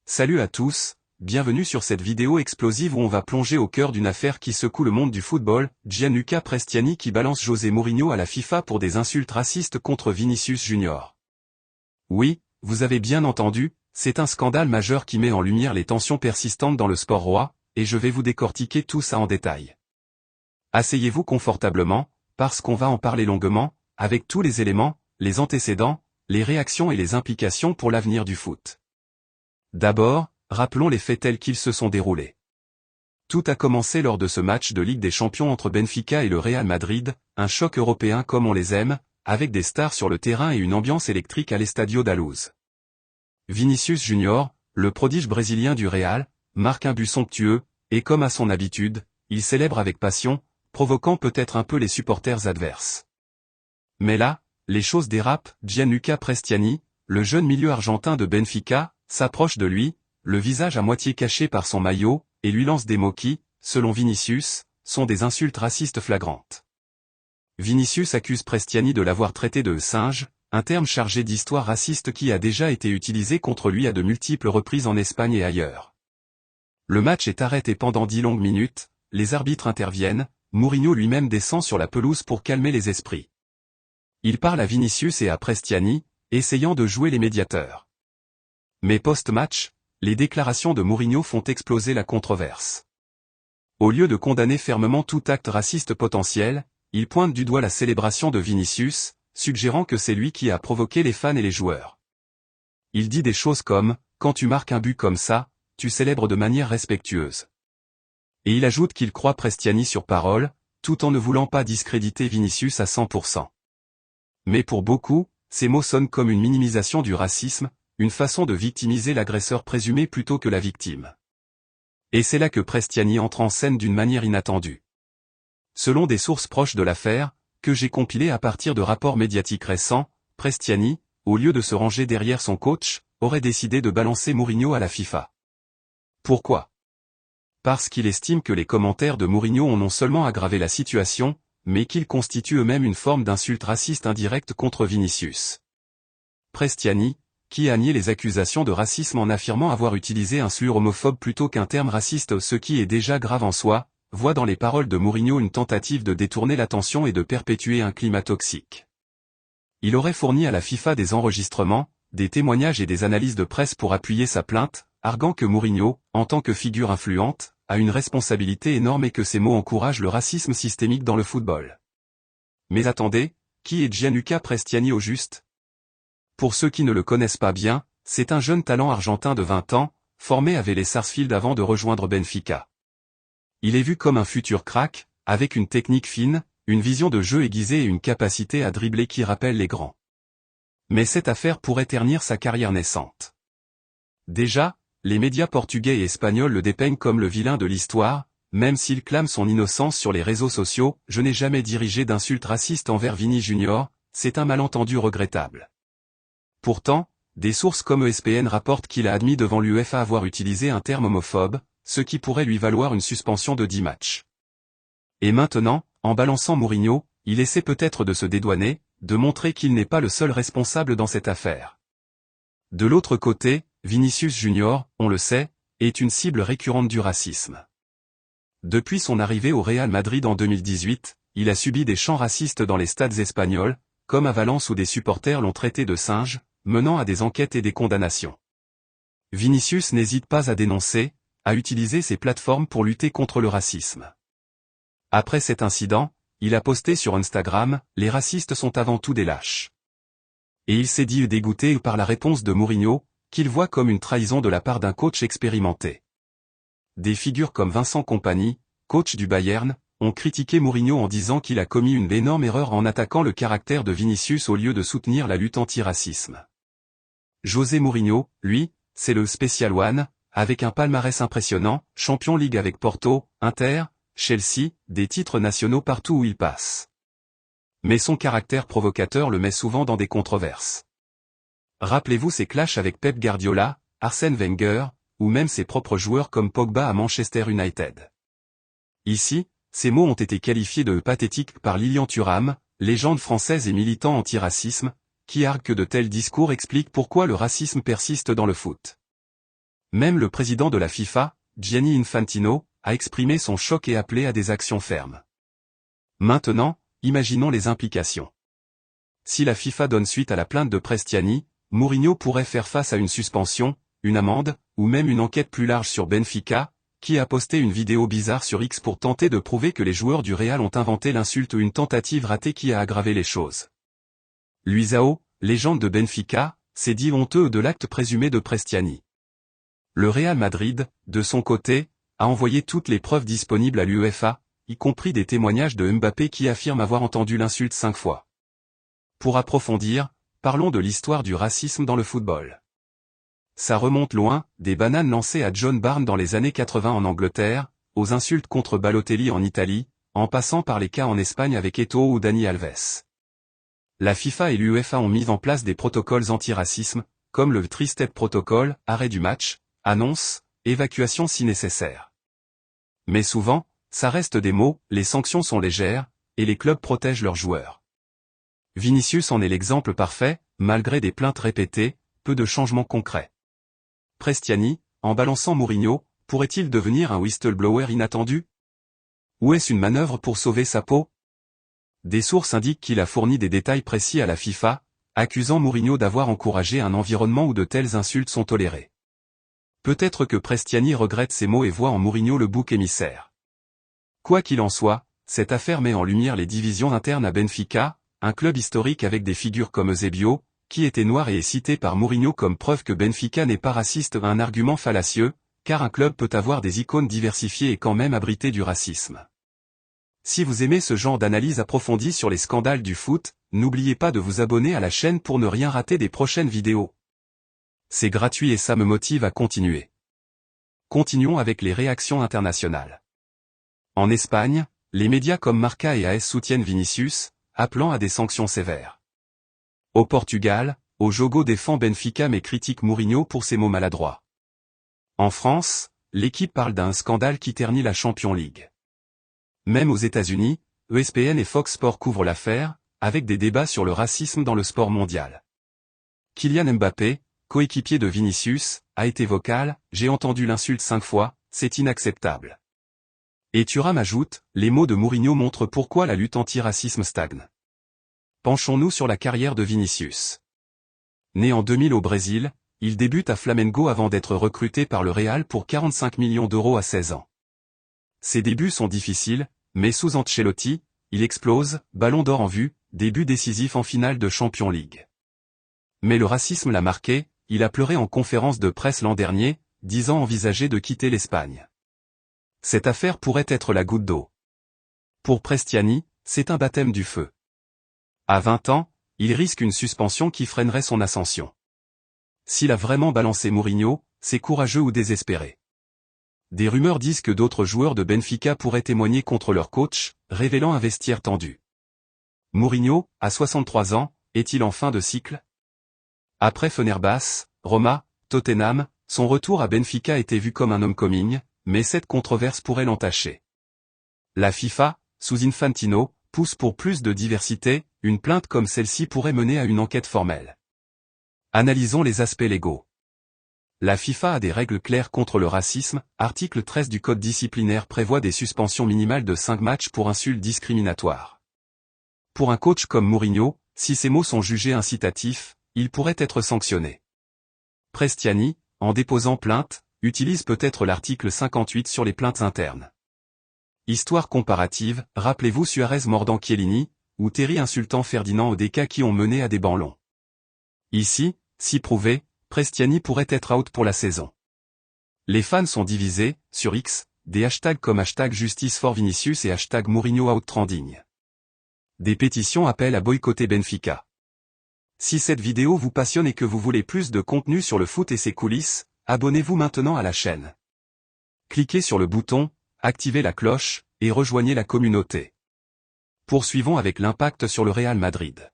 Salut à tous, bienvenue sur cette vidéo explosive où on va plonger au cœur d'une affaire qui secoue le monde du football, Gianluca Prestiani qui balance José Mourinho à la FIFA pour des insultes racistes contre Vinicius Junior. Oui, vous avez bien entendu, c'est un scandale majeur qui met en lumière les tensions persistantes dans le sport roi, et je vais vous décortiquer tout ça en détail. Asseyez-vous confortablement, parce qu'on va en parler longuement, avec tous les éléments, les antécédents, les réactions et les implications pour l'avenir du foot. D'abord, rappelons les faits tels qu'ils se sont déroulés. Tout a commencé lors de ce match de Ligue des Champions entre Benfica et le Real Madrid, un choc européen comme on les aime, avec des stars sur le terrain et une ambiance électrique à l'Estadio da Luz. Vinicius Junior, le prodige brésilien du Real, marque un but somptueux, et comme à son habitude, il célèbre avec passion, provoquant peut-être un peu les supporters adverses. Mais là, les choses dérapent, Gianluca Prestiani, le jeune milieu argentin de Benfica, s'approche de lui, le visage à moitié caché par son maillot, et lui lance des mots qui, selon Vinicius, sont des insultes racistes flagrantes. Vinicius accuse Prestiani de l'avoir traité de « singe », un terme chargé d'histoire raciste qui a déjà été utilisé contre lui à de multiples reprises en Espagne et ailleurs. Le match est arrêté pendant 10 longues minutes, les arbitres interviennent, Mourinho lui-même descend sur la pelouse pour calmer les esprits. Il parle à Vinicius et à Prestiani, essayant de jouer les médiateurs. Mais post-match, les déclarations de Mourinho font exploser la controverse. Au lieu de condamner fermement tout acte raciste potentiel, il pointe du doigt la célébration de Vinicius, suggérant que c'est lui qui a provoqué les fans et les joueurs. Il dit des choses comme « Quand tu marques un but comme ça, tu célèbres de manière respectueuse ». Et il ajoute qu'il croit Prestiani sur parole, tout en ne voulant pas discréditer Vinicius à 100%. Mais pour beaucoup, ces mots sonnent comme une minimisation du racisme, une façon de victimiser l'agresseur présumé plutôt que la victime. Et c'est là que Prestiani entre en scène d'une manière inattendue. Selon des sources proches de l'affaire, que j'ai compilées à partir de rapports médiatiques récents, Prestiani, au lieu de se ranger derrière son coach, aurait décidé de balancer Mourinho à la FIFA. Pourquoi ? Parce qu'il estime que les commentaires de Mourinho ont non seulement aggravé la situation, mais qu'ils constituent eux-mêmes une forme d'insulte raciste indirecte contre Vinicius. Prestiani, qui a nié les accusations de racisme en affirmant avoir utilisé un slur homophobe plutôt qu'un terme raciste, ce qui est déjà grave en soi, voit dans les paroles de Mourinho une tentative de détourner l'attention et de perpétuer un climat toxique. Il aurait fourni à la FIFA des enregistrements, des témoignages et des analyses de presse pour appuyer sa plainte, arguant que Mourinho, en tant que figure influente, a une responsabilité énorme et que ses mots encouragent le racisme systémique dans le football. Mais attendez, qui est Gianluca Prestiani au juste ? Pour ceux qui ne le connaissent pas bien, c'est un jeune talent argentin de 20 ans, formé à Vélez Sarsfield avant de rejoindre Benfica. Il est vu comme un futur crack, avec une technique fine, une vision de jeu aiguisée et une capacité à dribbler qui rappelle les grands. Mais cette affaire pourrait ternir sa carrière naissante. Déjà, les médias portugais et espagnols le dépeignent comme le vilain de l'histoire, même s'il clame son innocence sur les réseaux sociaux. Je n'ai jamais dirigé d'insultes racistes envers Vini Junior, c'est un malentendu regrettable. Pourtant, des sources comme ESPN rapportent qu'il a admis devant l'UEFA avoir utilisé un terme homophobe, ce qui pourrait lui valoir une suspension de 10 matchs. Et maintenant, en balançant Mourinho, il essaie peut-être de se dédouaner, de montrer qu'il n'est pas le seul responsable dans cette affaire. De l'autre côté, Vinicius Junior, on le sait, est une cible récurrente du racisme. Depuis son arrivée au Real Madrid en 2018, il a subi des chants racistes dans les stades espagnols, comme à Valence où des supporters l'ont traité de singe, menant à des enquêtes et des condamnations. Vinicius n'hésite pas à dénoncer, à utiliser ses plateformes pour lutter contre le racisme. Après cet incident, il a posté sur Instagram « Les racistes sont avant tout des lâches ». Et il s'est dit dégoûté par la réponse de Mourinho, qu'il voit comme une trahison de la part d'un coach expérimenté. Des figures comme Vincent Kompany, coach du Bayern, ont critiqué Mourinho en disant qu'il a commis une énorme erreur en attaquant le caractère de Vinicius au lieu de soutenir la lutte anti-racisme. José Mourinho, lui, c'est le Special One, avec un palmarès impressionnant, Champions League avec Porto, Inter, Chelsea, des titres nationaux partout où il passe. Mais son caractère provocateur le met souvent dans des controverses. Rappelez-vous ses clashs avec Pep Guardiola, Arsène Wenger, ou même ses propres joueurs comme Pogba à Manchester United. Ici, ces mots ont été qualifiés de pathétiques par Lilian Thuram, légende française et militant anti-racisme, qui argue que de tels discours expliquent pourquoi le racisme persiste dans le foot. Même le président de la FIFA, Gianni Infantino, a exprimé son choc et appelé à des actions fermes. Maintenant, imaginons les implications. Si la FIFA donne suite à la plainte de Prestiani, Mourinho pourrait faire face à une suspension, une amende, ou même une enquête plus large sur Benfica, qui a posté une vidéo bizarre sur X pour tenter de prouver que les joueurs du Real ont inventé l'insulte ou une tentative ratée qui a aggravé les choses. Luisao, légende de Benfica, s'est dit honteux de l'acte présumé de Prestiani. Le Real Madrid, de son côté, a envoyé toutes les preuves disponibles à l'UEFA, y compris des témoignages de Mbappé qui affirme avoir entendu l'insulte 5 fois. Pour approfondir, parlons de l'histoire du racisme dans le football. Ça remonte loin, des bananes lancées à John Barnes dans les années 80 en Angleterre, aux insultes contre Balotelli en Italie, en passant par les cas en Espagne avec Eto'o ou Dani Alves. La FIFA et l'UEFA ont mis en place des protocoles anti-racisme, comme le Three-Step Protocol, arrêt du match, annonce, évacuation si nécessaire. Mais souvent, ça reste des mots, les sanctions sont légères, et les clubs protègent leurs joueurs. Vinicius en est l'exemple parfait, malgré des plaintes répétées, peu de changements concrets. Prestiani, en balançant Mourinho, pourrait-il devenir un whistleblower inattendu? Ou est-ce une manœuvre pour sauver sa peau? Des sources indiquent qu'il a fourni des détails précis à la FIFA, accusant Mourinho d'avoir encouragé un environnement où de telles insultes sont tolérées. Peut-être que Prestiani regrette ces mots et voit en Mourinho le bouc émissaire. Quoi qu'il en soit, cette affaire met en lumière les divisions internes à Benfica, un club historique avec des figures comme Eusebio, qui était noir et est cité par Mourinho comme preuve que Benfica n'est pas raciste, un argument fallacieux, car un club peut avoir des icônes diversifiées et quand même abriter du racisme. Si vous aimez ce genre d'analyse approfondie sur les scandales du foot, n'oubliez pas de vous abonner à la chaîne pour ne rien rater des prochaines vidéos. C'est gratuit et ça me motive à continuer. Continuons avec les réactions internationales. En Espagne, les médias comme Marca et AS soutiennent Vinicius, appelant à des sanctions sévères. Au Portugal, O Jogo défend Benfica mais critique Mourinho pour ses mots maladroits. En France, l'équipe parle d'un scandale qui ternit la Champions League. Même aux États-Unis, ESPN et Fox Sports couvrent l'affaire, avec des débats sur le racisme dans le sport mondial. Kylian Mbappé, coéquipier de Vinicius, a été vocal, « J'ai entendu l'insulte 5 fois, c'est inacceptable ». Et Thuram ajoute, les mots de Mourinho montrent pourquoi la lutte anti-racisme stagne. Penchons-nous sur la carrière de Vinicius. Né en 2000 au Brésil, il débute à Flamengo avant d'être recruté par le Real pour 45 millions d'euros à 16 ans. Ses débuts sont difficiles, mais sous Ancelotti, il explose, ballon d'or en vue, début décisif en finale de Champions League. Mais le racisme l'a marqué, il a pleuré en conférence de presse l'an dernier, disant envisager de quitter l'Espagne. Cette affaire pourrait être la goutte d'eau. Pour Prestiani, c'est un baptême du feu. À 20 ans, il risque une suspension qui freinerait son ascension. S'il a vraiment balancé Mourinho, c'est courageux ou désespéré. Des rumeurs disent que d'autres joueurs de Benfica pourraient témoigner contre leur coach, révélant un vestiaire tendu. Mourinho, à 63 ans, est-il en fin de cycle? Après Fenerbahçe, Roma, Tottenham, son retour à Benfica était vu comme un homecoming, mais cette controverse pourrait l'entacher. La FIFA, sous Infantino, pousse pour plus de diversité, une plainte comme celle-ci pourrait mener à une enquête formelle. Analysons les aspects légaux. La FIFA a des règles claires contre le racisme, article 13 du code disciplinaire prévoit des suspensions minimales de 5 matchs pour insultes discriminatoires. Pour un coach comme Mourinho, si ces mots sont jugés incitatifs, il pourrait être sanctionné. Prestiani, en déposant plainte, utilise peut-être l'article 58 sur les plaintes internes. Histoire comparative, rappelez-vous Suarez mordant Chiellini, ou Terry insultant Ferdinand ou des cas qui ont mené à des bancs longs. Ici, si prouvé, Prestiani pourrait être out pour la saison. Les fans sont divisés, sur X, des hashtags comme #JusticeForVinicius et #MourinhoOutTrending. Des pétitions appellent à boycotter Benfica. Si cette vidéo vous passionne et que vous voulez plus de contenu sur le foot et ses coulisses, abonnez-vous maintenant à la chaîne. Cliquez sur le bouton, activez la cloche, et rejoignez la communauté. Poursuivons avec l'impact sur le Real Madrid.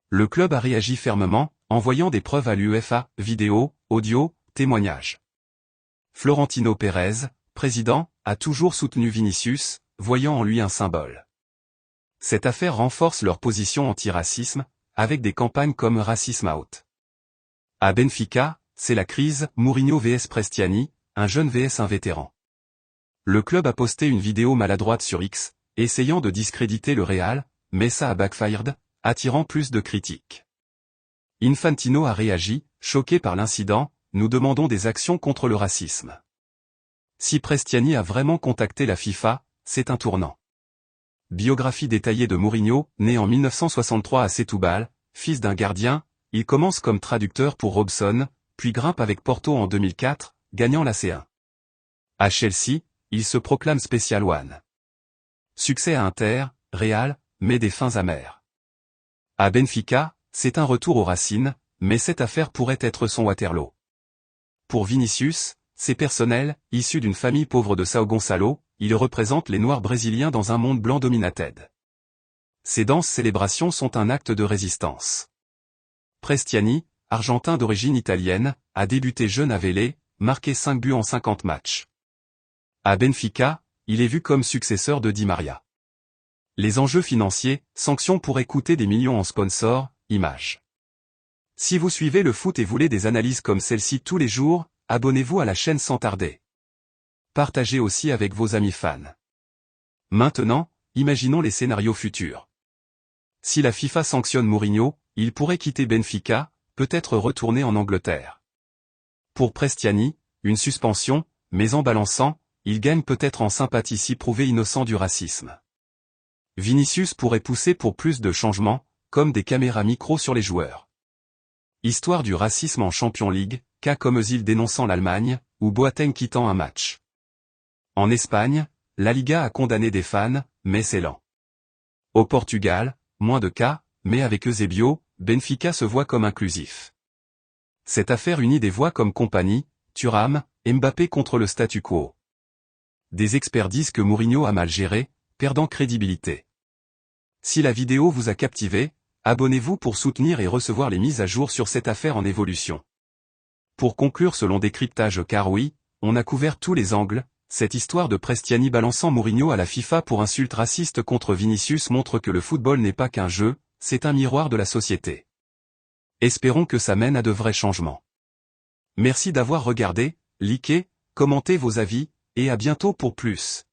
Le club a réagi fermement, envoyant des preuves à l'UEFA, vidéos, audio, témoignages. Florentino Pérez, président, a toujours soutenu Vinicius, voyant en lui un symbole. Cette affaire renforce leur position anti-racisme, avec des campagnes comme Racisme Out. À Benfica, c'est la crise, Mourinho vs Prestiani, un jeune vs un vétéran. Le club a posté une vidéo maladroite sur X, essayant de discréditer le Real, mais ça a backfired, attirant plus de critiques. Infantino a réagi, choqué par l'incident, nous demandons des actions contre le racisme. Si Prestiani a vraiment contacté la FIFA, c'est un tournant. Biographie détaillée de Mourinho, né en 1963 à Setúbal, fils d'un gardien, il commence comme traducteur pour Robson, puis grimpe avec Porto en 2004, gagnant la C1. À Chelsea, il se proclame Special One. Succès à Inter, Real, mais des fins amères. À Benfica, c'est un retour aux racines, mais cette affaire pourrait être son Waterloo. Pour Vinicius, c'est personnel, issu d'une famille pauvre de São Gonçalo, il représente les Noirs brésiliens dans un monde blanc dominated. Ces danses célébrations sont un acte de résistance. Prestiani, argentin d'origine italienne, a débuté jeune à Vélez, marqué 5 buts en 50 matchs. À Benfica, il est vu comme successeur de Di Maria. Les enjeux financiers, sanctions pourraient coûter des millions en sponsors, images. Si vous suivez le foot et voulez des analyses comme celle-ci tous les jours, abonnez-vous à la chaîne sans tarder. Partagez aussi avec vos amis fans. Maintenant, imaginons les scénarios futurs. Si la FIFA sanctionne Mourinho, il pourrait quitter Benfica, peut-être retourner en Angleterre. Pour Prestiani, une suspension, mais en balançant, il gagne peut-être en sympathie si prouvé innocent du racisme. Vinicius pourrait pousser pour plus de changements, comme des caméras micro sur les joueurs. Histoire du racisme en Champions League, cas comme Özil dénonçant l'Allemagne, ou Boateng quittant un match. En Espagne, la Liga a condamné des fans, mais c'est lent. Au Portugal, moins de cas, mais avec Eusebio, Benfica se voit comme inclusif. Cette affaire unit des voix comme Compagnie, Thuram, Mbappé contre le statu quo. Des experts disent que Mourinho a mal géré, perdant crédibilité. Si la vidéo vous a captivé, abonnez-vous pour soutenir et recevoir les mises à jour sur cette affaire en évolution. Pour conclure ce long décryptage, car oui, on a couvert tous les angles, cette histoire de Prestiani balançant Mourinho à la FIFA pour insulte raciste contre Vinicius montre que le football n'est pas qu'un jeu, c'est un miroir de la société. Espérons que ça mène à de vrais changements. Merci d'avoir regardé, likez, commentez vos avis, et à bientôt pour plus.